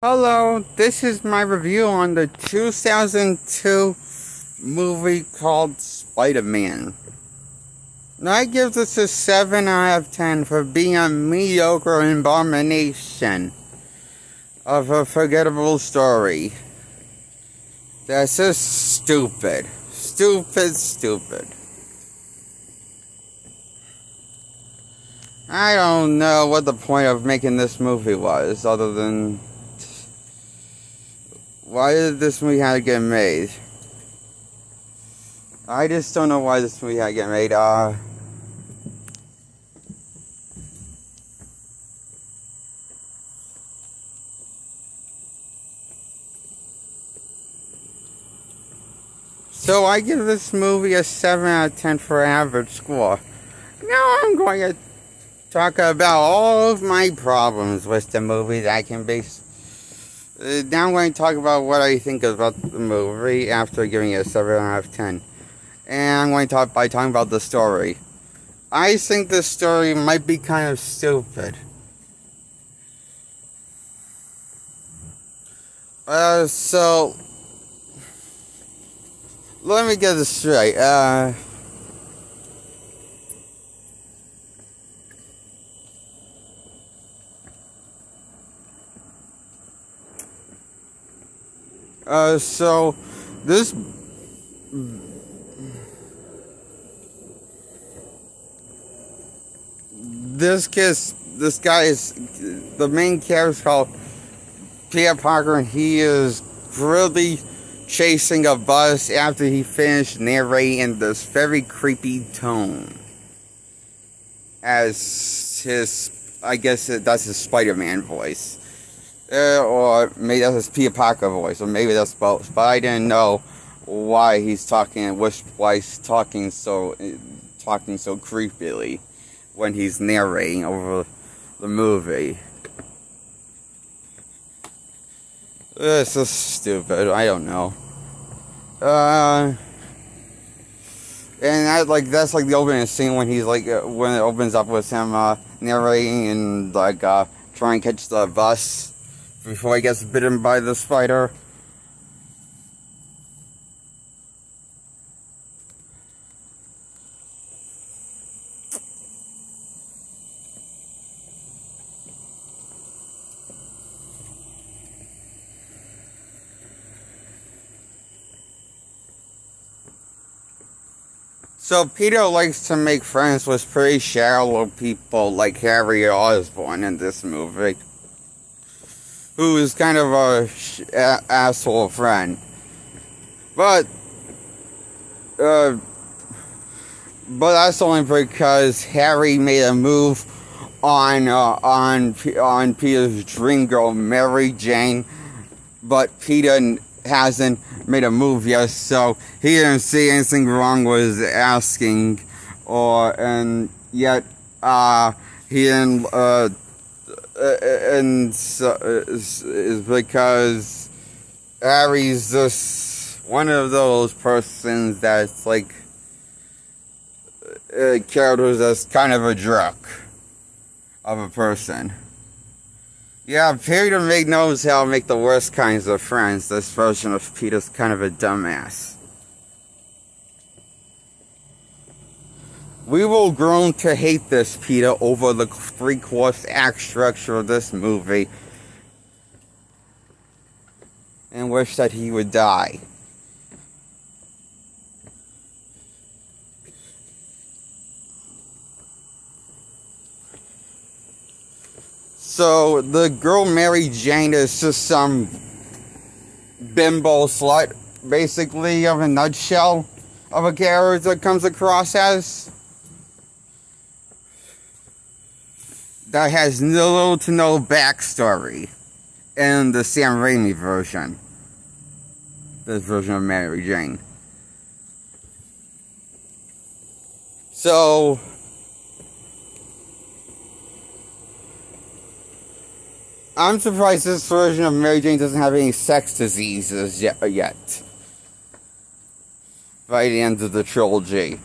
Hello, this is my review on the 2002 movie called Spider-Man. Now, I give this a 7 out of 10 for being a mediocre abomination of a forgettable story. That's just stupid. Stupid. I don't know what the point of making this movie was, other than why did this movie have to get made? I just don't know why this movie had to get made. So I give this movie a 7 out of 10 for average score. Now I'm going to talk about all of my problems with the movie that I can base. Now I'm going to talk about what I think about the movie after giving it a 7 out of 10. And I'm going to talk by talking about the story. I think the story might be kind of stupid. So let me get this straight. So this guy is the main character called Peter Parker, and he is really chasing a bus after he finished narrating in this very creepy tone as his, I guess that's his Spider-Man voice. Or maybe that's his Peter Parker voice, or maybe that's both. But I didn't know why he's talking, why he's talking so creepily when he's narrating over the movie. It's just stupid. I don't know. And that's like the opening scene when he's like when it opens up with him narrating and trying to catch the bus before he gets bitten by the spider. So Peter likes to make friends with pretty shallow people like Harry Osborn in this movie, who is kind of a asshole friend. But that's only because Harry made a move on Peter's dream girl, Mary Jane, but Peter hasn't made a move yet, so he didn't see anything wrong with asking, and yet he didn't. And is because Harry's just one of those persons that's like characters that's kind of a jerk of a person. Yeah, Peter knows how to make the worst kinds of friends. This version of Peter's kind of a dumbass. We will grow to hate this Peter over the three-course act structure of this movie and wish that he would die. So, the girl Mary Jane is just some bimbo slut, basically, of a nutshell of a character that comes across as. That has little to no backstory in the Sam Raimi version. This version of Mary Jane. So, I'm surprised this version of Mary Jane doesn't have any sex diseases yet. By the end of the trilogy.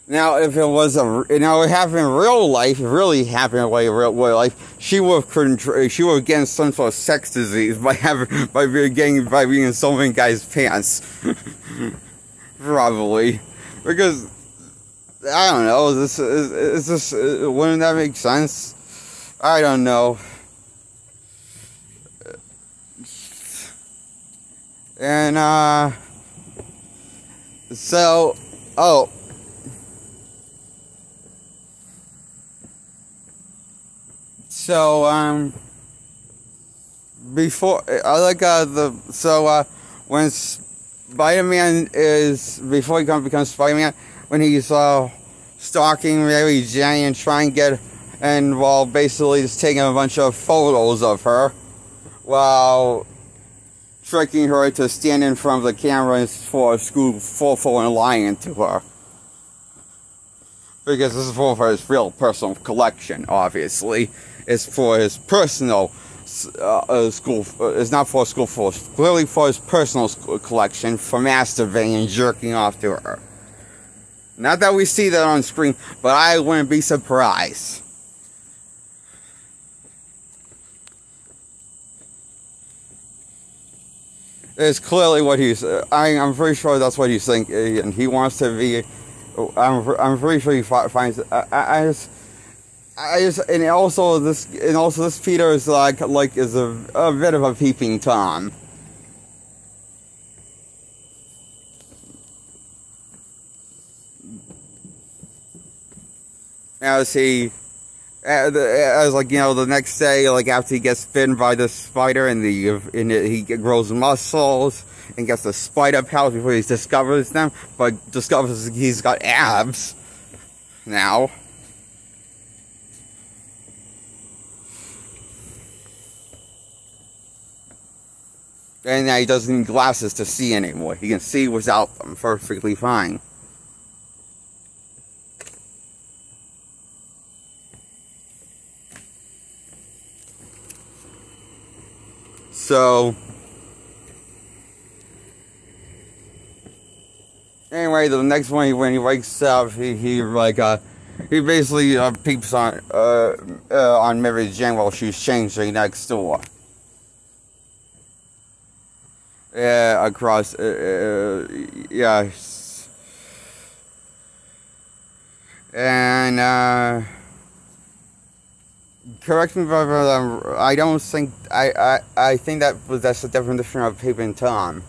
Now, if it was it happened in real life, it really happened in real life, she would have gotten some sort of sex disease by being in so many guys' pants. Probably. Because, I don't know, wouldn't that make sense? I don't know. And, so, before, when Spider-Man before he becomes Spider-Man, when he's, stalking Mary Jane and trying to while basically just taking a bunch of photos of her, while tricking her to stand in front of the camera for a school full and lying to her. Because this is for his real personal collection, obviously. It's for his personal school. It's not for a school force. Clearly for his personal collection for masturbating and jerking off to her. Not that we see that on screen, but I wouldn't be surprised. It's clearly what he's. I'm pretty sure that's what he's thinking, and he wants to be. I'm pretty sure he finds. And also this Peter is is a bit of a peeping Tom. As the next day, after he gets bitten by the spider and he grows muscles and gets the spider powers before he discovers them, but discovers he's got abs now. And now he doesn't need glasses to see anymore. He can see without them perfectly fine. So, anyway, the next one when he wakes up, he basically peeps on Mary Jane while she's changing next door. Yeah, across, yes. And, correct me if I'm wrong, I don't think, I think that's the definition of peeping Tom.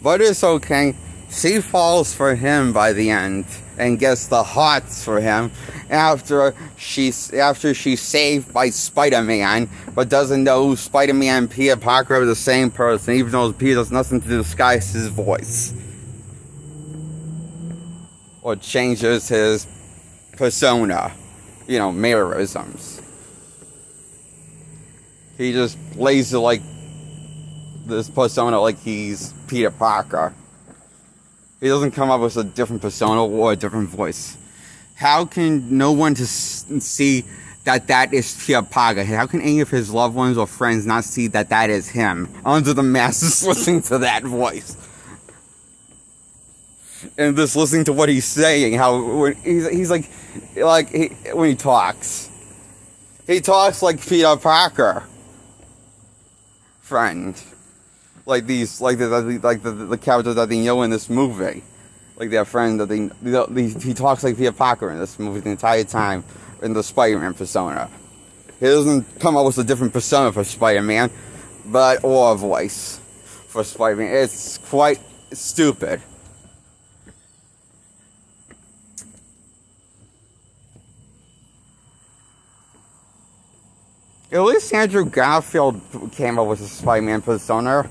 But it's okay. She falls for him by the end and gets the hots for him after she's saved by Spider-Man, but doesn't know Spider-Man and Peter Parker are the same person, even though Peter does nothing to disguise his voice or changes his persona, mannerisms. He just plays it this persona like he's Peter Parker. He doesn't come up with a different persona or a different voice. How can no one see that is Peter Parker? How can any of his loved ones or friends not see that is him under the masses listening to that voice? And just listening to what he's saying, when he talks like Peter Parker. Friend. The characters that they know in this movie, their friend he talks like Peter Parker in this movie the entire time in the Spider-Man persona. He doesn't come up with a different persona for Spider-Man, or a voice for Spider-Man. It's quite stupid. At least Andrew Garfield came up with a Spider-Man persona.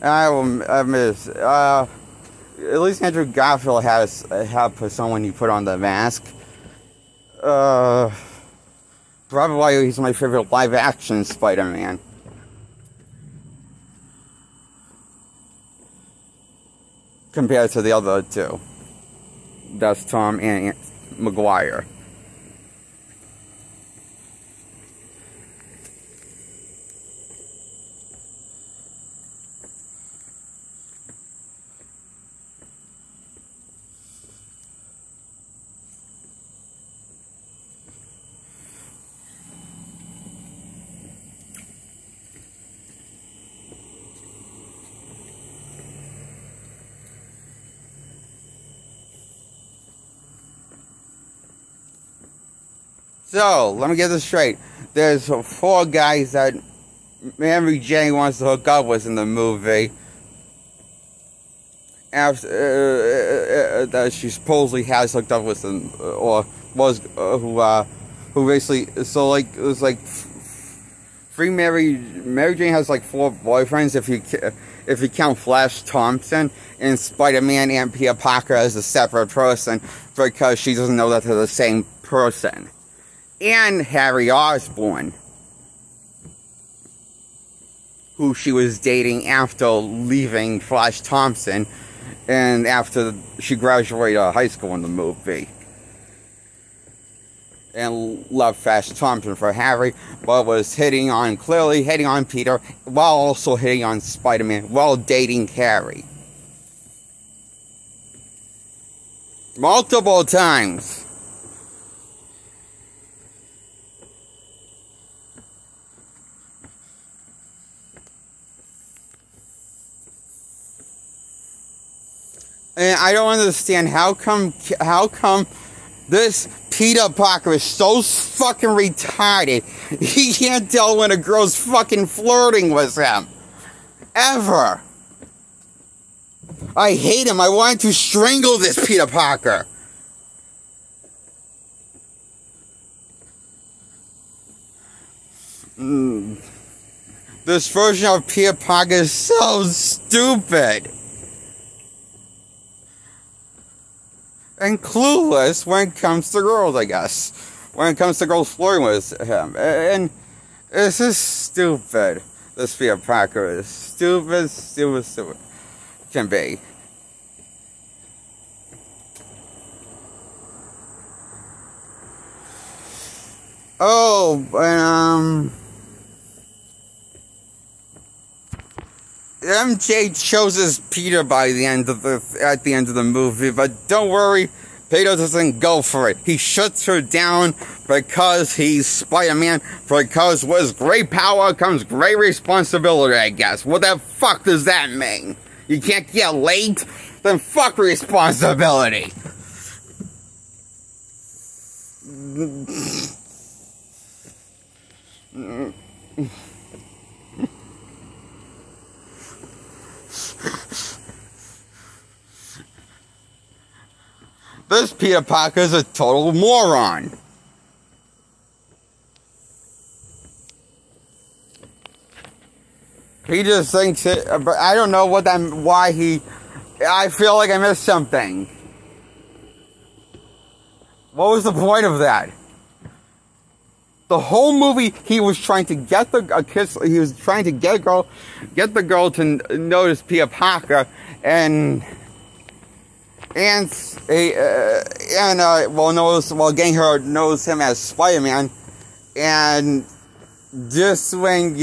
I will admit, at least Andrew Garfield has a persona when he put on the mask. Probably why he's my favorite live-action Spider-Man. Compared to the other two. that's Tom and Maguire. So, let me get this straight. There's 4 guys that Mary Jane wants to hook up with in the movie. After that she supposedly has hooked up with them, or was, who basically, so like, it was like, Mary Jane has like 4 boyfriends if you count Flash Thompson and Spider-Man and Peter Parker as a separate person, because she doesn't know that they're the same person. And Harry Osborn, who she was dating after leaving Flash Thompson and after she graduated high school in the movie. And left Flash Thompson for Harry, but was clearly hitting on Peter, while also hitting on Spider-Man, while dating Harry. Multiple times. And I don't understand how come this Peter Parker is so fucking retarded. He can't tell when a girl's fucking flirting with him. Ever. I hate him. I want to strangle this Peter Parker. This version of Peter Parker is so stupid. And clueless when it comes to girls, I guess. When it comes to girls flirting with him. And it's just stupid. This Peter Parker is stupid. Can be. Oh, and MJ chooses Peter at the end of the movie, but don't worry, Peter doesn't go for it. He shuts her down because he's Spider-Man, because with great power comes great responsibility, I guess. What the fuck does that mean? You can't get late? Then fuck responsibility. This Peter Parker is a total moron. He just thinks it, but I don't know I feel like I missed something. What was the point of that? The whole movie, he was trying to get he was trying to get the girl to notice Peter Parker, getting her to notice him as Spider-Man, and just when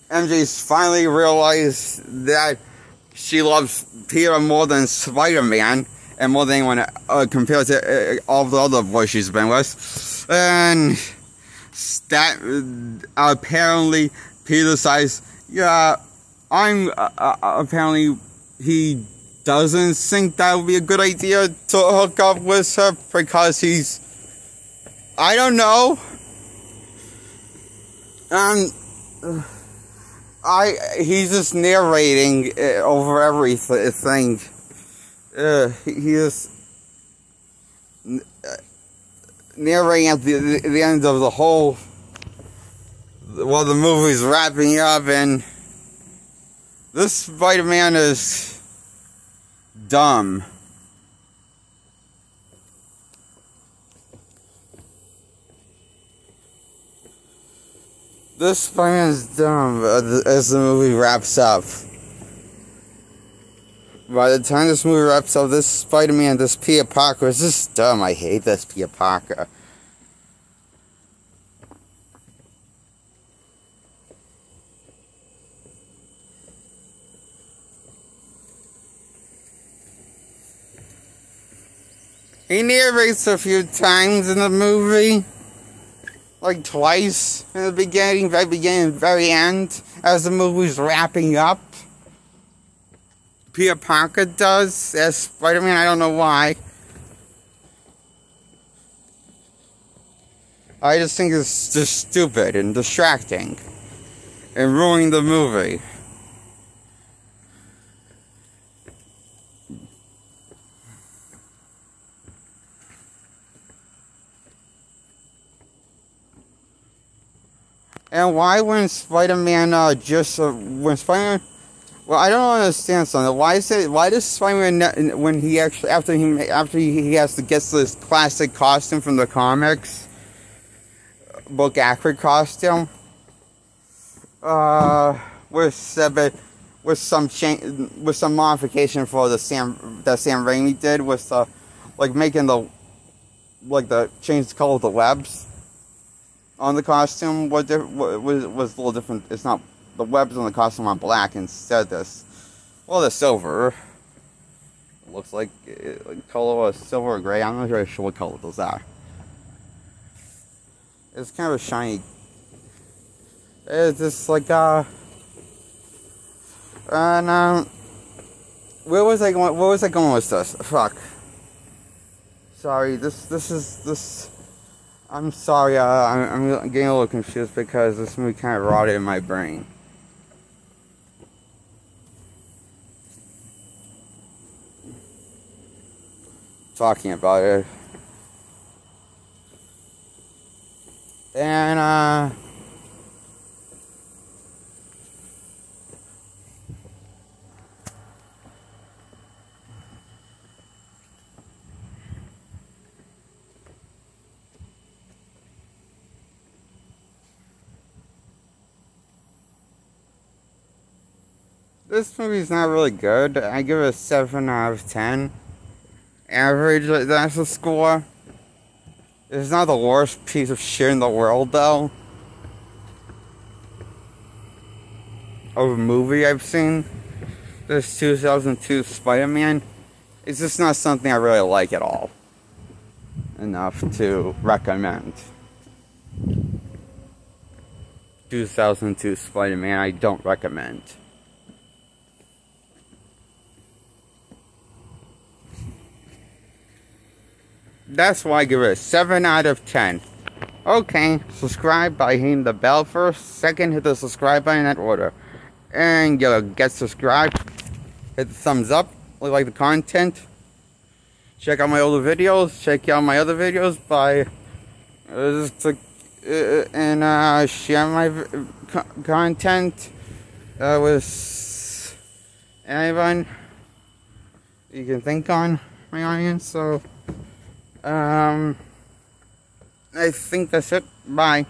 MJ's finally realized that she loves Peter more than Spider-Man, and more than anyone compared to all the other boys she's been with. And that apparently Peter decides, apparently he doesn't think that would be a good idea to hook up with her because I don't know. He's just narrating over everything. He is narrating at the end of the whole, while the movie's wrapping up, and this Spider-Man is dumb. This Spider-Man is dumb as the movie wraps up. by the time this movie wraps up, this Spider-Man, this Peter Parker is just dumb. I hate this Peter Parker. He narrates a few times in the movie. Like twice in the beginning, very end, as the movie's wrapping up. Peter Parker does as Spider-Man. I don't know why. I just think it's just stupid and distracting and ruining the movie. And why when Spider-Man when Spider-Man, well, I don't understand something. Why does Spider-Man, when he actually after he has to get this classic costume from the comics book, accurate costume, with some modification for the Sam Raimi did with like making the change the color of the webs on the costume was a little different. It's not, the webs on the costume are black instead. They're silver. It looks like color of silver or gray. I'm not really sure what color those are. It's kind of a shiny. It's just like and where was I going? Where was I going with this? Fuck. Sorry. This. I'm sorry, I'm getting a little confused because this movie kind of rotted in my brain. Talking about it. And, this movie's not really good. I give it a 7 out of 10. Average, that's the score. It's not the worst piece of shit in the world, though. Of a movie I've seen. This 2002 Spider-Man. It's just not something I really like at all. Enough to recommend. 2002 Spider-Man, I don't recommend. That's why I give it a 7 out of 10. Okay, subscribe by hitting the bell first. Second, hit the subscribe button in that order. And get subscribed. Hit the thumbs up. Like the content. Check out my older videos. Check out my other videos by and share my content with anyone you can think on, my audience. So I think that's it. Bye.